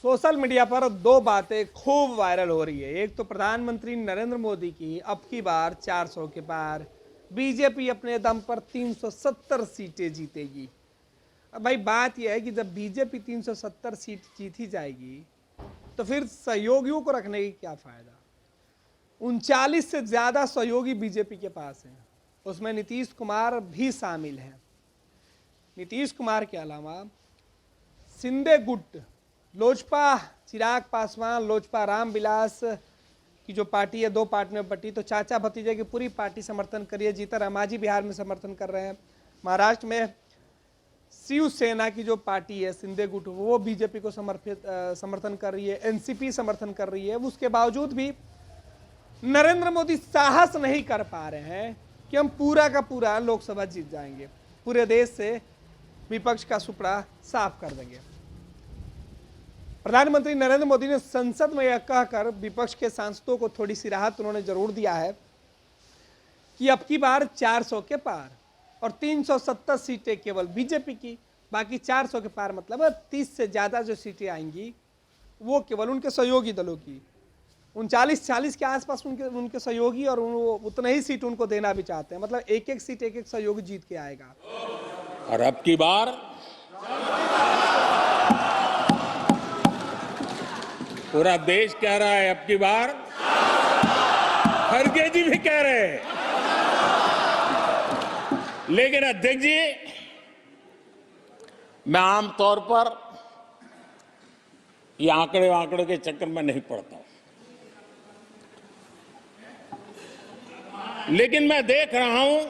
Social media पर दो बातें खूब वायरल हो रही है। एक तो प्रधानमंत्री नरेंद्र मोदी की अब की बार 400 के पार, बीजेपी अपने दम पर 370 सीटें जीतेगी। अब भाई बात यह है कि जब बीजेपी 370 सीट जीती जाएगी तो फिर सहयोगियों को रखने की क्या फायदा। 39 से ज्यादा सहयोगी बीजेपी के पास हैं, उसमें नीतीश कुमार भी शामिल हैं। नीतीश कुमार के अलावा शिंदे गुट, लोजपा चिराग पासवान, लोजपा रामविलास की जो पार्टी है, दो पार्टी में बटी, तो चाचा भतीजे की पूरी पार्टी समर्थन करिए। जीतन रामांजी बिहार में समर्थन कर रहे हैं। महाराष्ट्र में शिवसेना की जो पार्टी है शिंदे गुट, वो बीजेपी को समर्थन कर रही है। एनसीपी समर्थन कर रही है। उसके बावजूद भी नरेंद्र मोदी साहस नहीं कर पा रहे हैं कि हम पूरा का पूरा लोकसभा जीत जाएंगे, पूरे देश से विपक्ष का सुपड़ा साफ कर देंगे। प्रधानमंत्री नरेंद्र मोदी ने संसद में यह कहकर विपक्ष के सांसदों को थोड़ी सी राहत उन्होंने जरूर दिया है कि अब की बार 400 के पार और 370 सीटें केवल बीजेपी की, बाकी 400 के पार मतलब 30 से ज्यादा जो सीटें आएंगी वो केवल उनके सहयोगी दलों की। 39-40 के आसपास उनके सहयोगी, और उतने ही सीट उनको देना भी चाहते हैं। मतलब एक एक सीट एक एक सहयोगी जीत के आएगा। और अब की बार पूरा देश कह रहा है, अब की बार खड़गे जी भी कह रहे हैं। लेकिन अध्यक्ष जी, मैं आमतौर पर ये आंकड़े के चक्कर में नहीं पड़ता, लेकिन मैं देख रहा हूं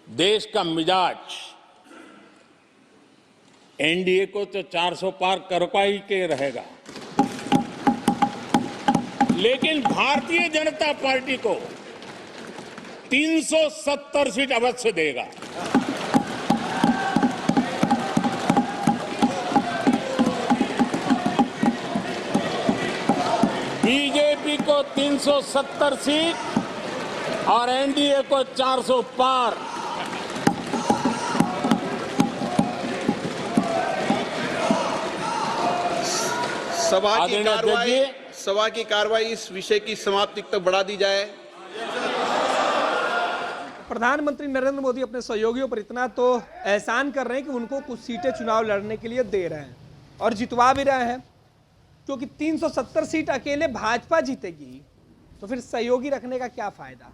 देश का मिजाज। एनडीए को तो 400 पार कर पाई के रहेगा, लेकिन भारतीय जनता पार्टी को 370 सीट अवश्य देगा। बीजेपी को 370 सीट और एनडीए को 400 पार। सभा की कार्रवाई इस विषय की समाप्ति तक बढ़ा दी जाए। प्रधानमंत्री नरेंद्र मोदी अपने सहयोगियों पर इतना तो एहसान कर रहे हैं कि उनको कुछ सीटें चुनाव लड़ने के लिए दे रहे हैं और जितवा भी रहे हैं, क्योंकि 370 सीट अकेले भाजपा जीतेगी तो फिर सहयोगी रखने का क्या फायदा।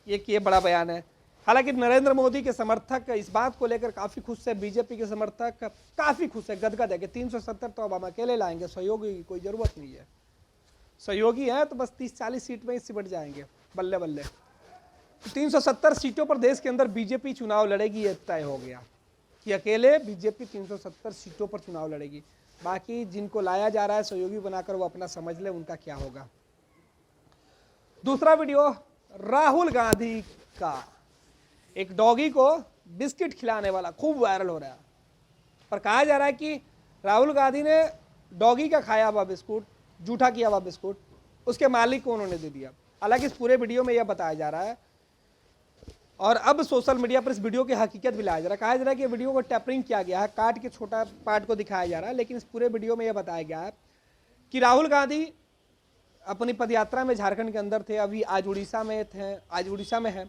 ये बड़ा बयान है। हालांकि नरेंद्र मोदी के समर्थक इस बात को लेकर काफी खुश है। बीजेपी के समर्थक काफी खुश है, गदगद है कि 370 तो अब हम अकेले लाएंगे, सहयोगी की कोई जरूरत नहीं है। सहयोगी है तो बस 30-40 सीट में ही सिमट जाएंगे, बल्ले बल्ले। 370 सीटों पर देश के अंदर बीजेपी चुनाव लड़ेगी, ये तय हो गया कि अकेले बीजेपी 370 सीटों पर चुनाव लड़ेगी। बाकी जिनको लाया जा रहा है सहयोगी बनाकर, वो अपना समझ ले उनका क्या होगा। दूसरा वीडियो राहुल गांधी का, एक डॉगी को बिस्किट खिलाने वाला खूब वायरल हो रहा है। पर कहा जा रहा है कि राहुल गांधी ने डॉगी का खाया हुआ बिस्कुट, जूठा किया हुआ बिस्कुट उसके मालिक को उन्होंने दे दिया। हालांकि इस पूरे वीडियो में यह बताया जा रहा है, और अब सोशल मीडिया पर इस वीडियो की हकीकत भी लाया जा रहा है। कहा जा रहा है कि वीडियो को टैपरिंग किया गया है, काट के छोटा पार्ट को दिखाया जा रहा है, लेकिन इस पूरे वीडियो में यह बताया गया है कि राहुल गांधी अपनी पदयात्रा में झारखंड के अंदर थे, अभी आज उड़ीसा में है,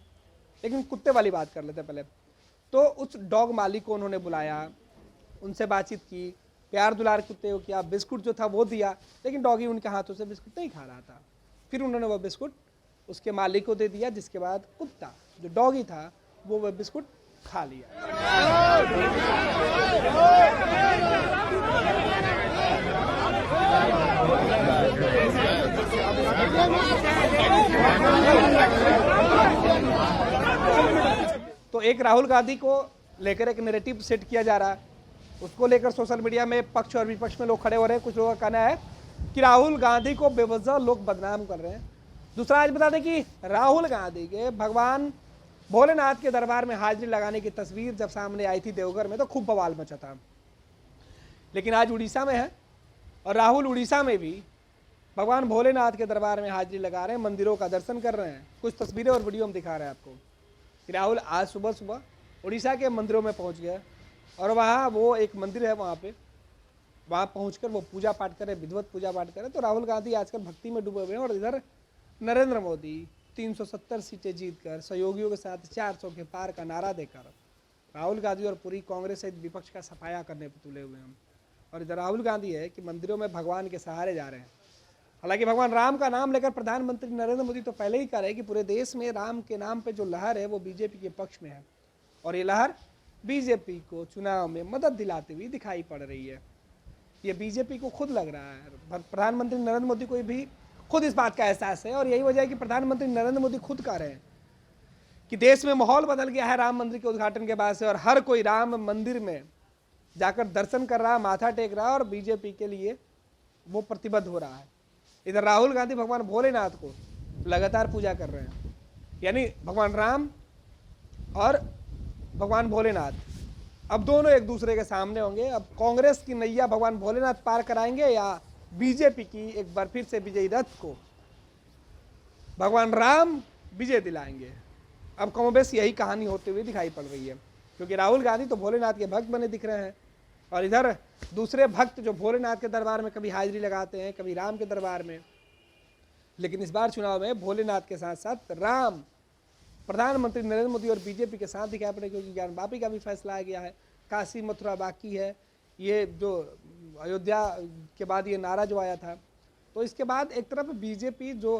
लेकिन कुत्ते वाली बात कर लेते पहले। तो उस डॉग मालिक को उन्होंने बुलाया, उनसे बातचीत की, प्यार दुलार कुत्ते को किया, बिस्कुट जो था वो दिया, लेकिन डॉगी उनके हाथों से बिस्कुट नहीं खा रहा था। फिर उन्होंने वह बिस्कुट उसके मालिक को दे दिया, जिसके बाद कुत्ता जो डॉगी था वो वह बिस्कुट खा लिया। तो एक राहुल गांधी को लेकर एक नैरेटिव सेट किया जा रहा है, उसको लेकर सोशल मीडिया में पक्ष और विपक्ष में लोग खड़े हो रहे हैं। कुछ लोगों का कहना है कि राहुल गांधी को बेवजह लोग बदनाम कर रहे हैं। दूसरा आज बता दें कि राहुल गांधी के भगवान भोलेनाथ के दरबार में हाजिरी लगाने की तस्वीर जब सामने आई थी देवघर में, तो खूब बवाल मचा था। लेकिन आज उड़ीसा में है और राहुल उड़ीसा में भी भगवान भोलेनाथ के दरबार में हाजिरी लगा रहे हैं, मंदिरों का दर्शन कर रहे हैं। कुछ तस्वीरें और वीडियो हम दिखा रहे हैं आपको कि राहुल आज सुबह सुबह उड़ीसा के मंदिरों में पहुंच गया और वहाँ वो एक मंदिर है, वहाँ पे वहाँ पहुंचकर वो पूजा पाठ करें, विधिवत पूजा पाठ करें। तो राहुल गांधी आजकल भक्ति में डूबे हुए हैं, और इधर नरेंद्र मोदी 370 सीटें जीतकर सहयोगियों के साथ 400 के पार का नारा देकर राहुल गांधी और पूरी कांग्रेस सहित विपक्ष का सफाया करने पर तुले हुए हैं। और इधर राहुल गांधी है कि मंदिरों में भगवान के सहारे जा रहे हैं। हालांकि भगवान राम का नाम लेकर प्रधानमंत्री नरेंद्र मोदी तो पहले ही कह रहे हैं कि पूरे देश में राम के नाम पे जो लहर है वो बीजेपी के पक्ष में है, और ये लहर बीजेपी को चुनाव में मदद दिलाती हुई दिखाई पड़ रही है। ये बीजेपी को खुद लग रहा है, प्रधानमंत्री नरेंद्र मोदी को भी खुद इस बात का एहसास है, और यही वजह है कि प्रधानमंत्री नरेंद्र मोदी खुद कह रहे हैं कि देश में माहौल बदल गया है राम मंदिर के उद्घाटन के बाद से, और हर कोई राम मंदिर में जाकर दर्शन कर रहा है, माथा टेक रहा है, और बीजेपी के लिए वो प्रतिबद्ध हो रहा है। इधर राहुल गांधी भगवान भोलेनाथ को लगातार पूजा कर रहे हैं, यानी भगवान राम और भगवान भोलेनाथ अब दोनों एक दूसरे के सामने होंगे। अब कांग्रेस की नैया भगवान भोलेनाथ पार कराएंगे, या बीजेपी की एक बार फिर से विजयी रथ को भगवान राम विजय दिलाएंगे। अब कमोबेश यही कहानी होते हुए दिखाई पड़ रही है, क्योंकि राहुल गांधी तो भोलेनाथ के भक्त बने दिख रहे हैं, और इधर दूसरे भक्त जो भोलेनाथ के दरबार में कभी हाजिरी लगाते हैं, कभी राम के दरबार में, लेकिन इस बार चुनाव में भोलेनाथ के साथ साथ राम प्रधानमंत्री नरेंद्र मोदी और बीजेपी के साथ दिखाई पड़े, क्योंकि ज्ञानवापी का भी फैसला आ गया है, काशी मथुरा बाकी है। ये जो अयोध्या के बाद ये नारा जो आया था, तो इसके बाद एक तरफ बीजेपी जो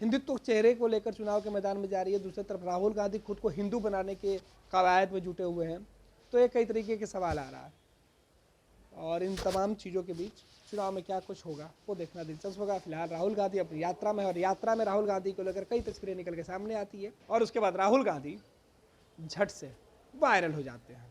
हिंदुत्व चेहरे को लेकर चुनाव के मैदान में जा रही है, दूसरी तरफ राहुल गांधी खुद को हिंदू बनाने के कवायद में जुटे हुए हैं। तो ये कई तरीके के सवाल आ रहा है, और इन तमाम चीज़ों के बीच चुनाव में क्या कुछ होगा वो देखना दिलचस्प होगा। फिलहाल राहुल गांधी अपनी यात्रा में, और यात्रा में राहुल गांधी को लेकर कई तस्वीरें निकल के सामने आती है, और उसके बाद राहुल गांधी झट से वायरल हो जाते हैं।